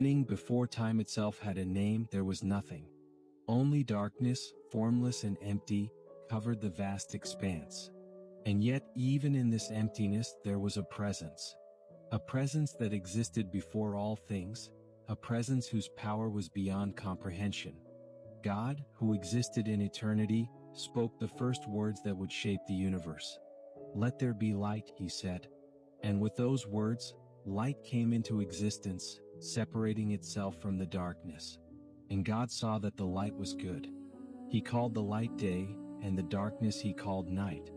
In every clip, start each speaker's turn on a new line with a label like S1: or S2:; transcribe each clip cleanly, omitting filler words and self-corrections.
S1: Before time itself had a name, there was nothing. Only darkness, formless and empty, covered the vast expanse. And yet, even in this emptiness, there was a presence. A presence that existed before all things, a presence whose power was beyond comprehension. God, who existed in eternity, spoke the first words that would shape the universe. "Let there be light," he said. And with those words, light came into existence, separating itself from the darkness. And God saw that the light was good. He called the light day, and the darkness he called night.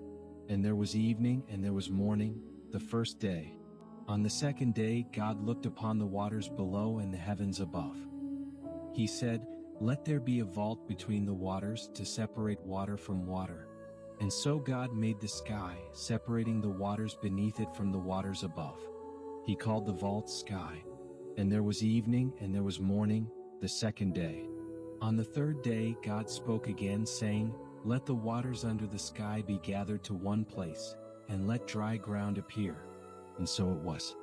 S1: And there was evening and there was morning, the first day. On the second day God looked upon the waters below and the heavens above. He said, "Let there be a vault between the waters to separate water from water." And so God made the sky, separating the waters beneath it from the waters above. He called the vault sky. And there was evening and there was morning, the second day. On the third day God spoke again, saying, "Let the waters under the sky be gathered to one place, and let dry ground appear." And so it was.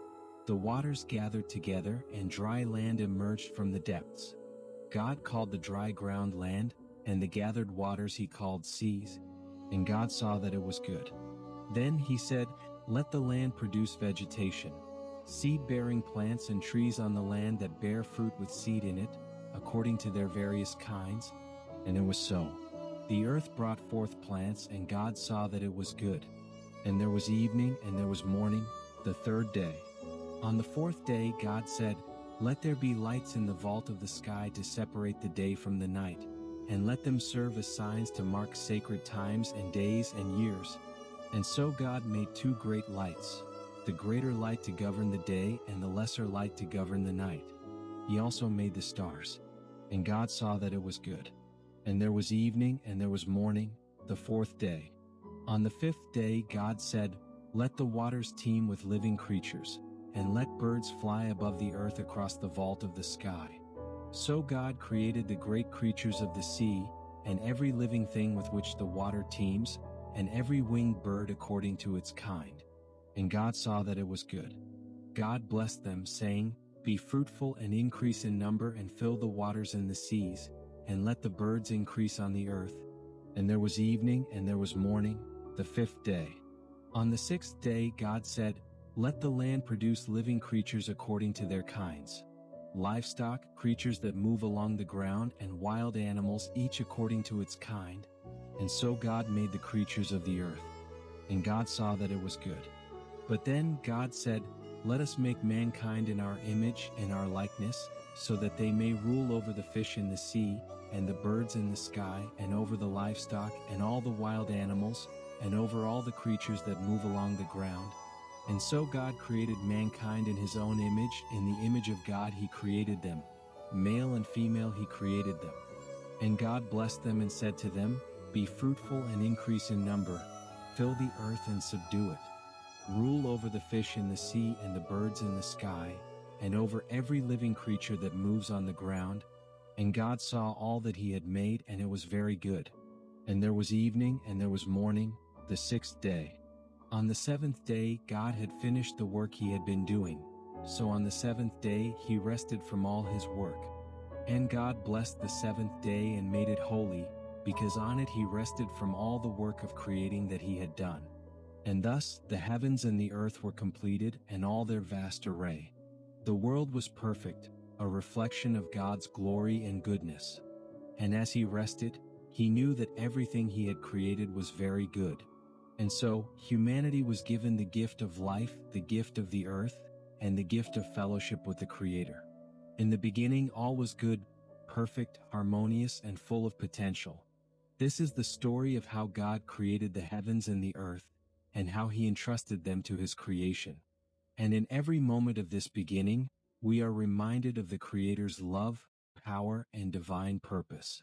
S1: The waters gathered together, and dry land emerged from the depths. God called the dry ground land, and the gathered waters he called seas. And God saw that it was good. Then he said, "Let the land produce vegetation, seed-bearing plants and trees on the land that bear fruit with seed in it, according to their various kinds." And it was so. The earth brought forth plants, and God saw that it was good. And there was evening and there was morning, the third day. On the fourth day God said, "Let there be lights in the vault of the sky to separate the day from the night, and let them serve as signs to mark sacred times and days and years." And so God made two great lights, the greater light to govern the day and the lesser light to govern the night. He also made the stars. And God saw that it was good. And there was evening and there was morning, the fourth day. On the fifth day God said, "Let the waters teem with living creatures, and let birds fly above the earth across the vault of the sky." So God created the great creatures of the sea, and every living thing with which the water teems, and every winged bird according to its kind. And God saw that it was good. God blessed them, saying, "Be fruitful and increase in number and fill the waters in the seas, and let the birds increase on the earth." And there was evening and there was morning, the fifth day. On the sixth day God said, "Let the land produce living creatures according to their kinds, livestock, creatures that move along the ground, and wild animals, each according to its kind." And so God made the creatures of the earth. And God saw that it was good. But then God said, "Let us make mankind in our image and our likeness, so that they may rule over the fish in the sea, and the birds in the sky, and over the livestock, and all the wild animals, and over all the creatures that move along the ground." And so God created mankind in his own image, in the image of God he created them. Male and female he created them. And God blessed them and said to them, "Be fruitful and increase in number, fill the earth and subdue it. Rule over the fish in the sea and the birds in the sky, and over every living creature that moves on the ground." And God saw all that he had made, and it was very good. And there was evening and there was morning, the sixth day. On the seventh day God had finished the work he had been doing. So on the seventh day he rested from all his work. And God blessed the seventh day and made it holy, because on it he rested from all the work of creating that he had done. And thus the heavens and the earth were completed, and all their vast array. The world was perfect, a reflection of God's glory and goodness. And as he rested, he knew that everything he had created was very good. And so humanity was given the gift of life, the gift of the earth, and the gift of fellowship with the Creator. In the beginning all was good, perfect, harmonious, and full of potential. This is the story of how God created the heavens and the earth, and how he entrusted them to his creation. And in every moment of this beginning, we are reminded of the Creator's love, power, and divine purpose.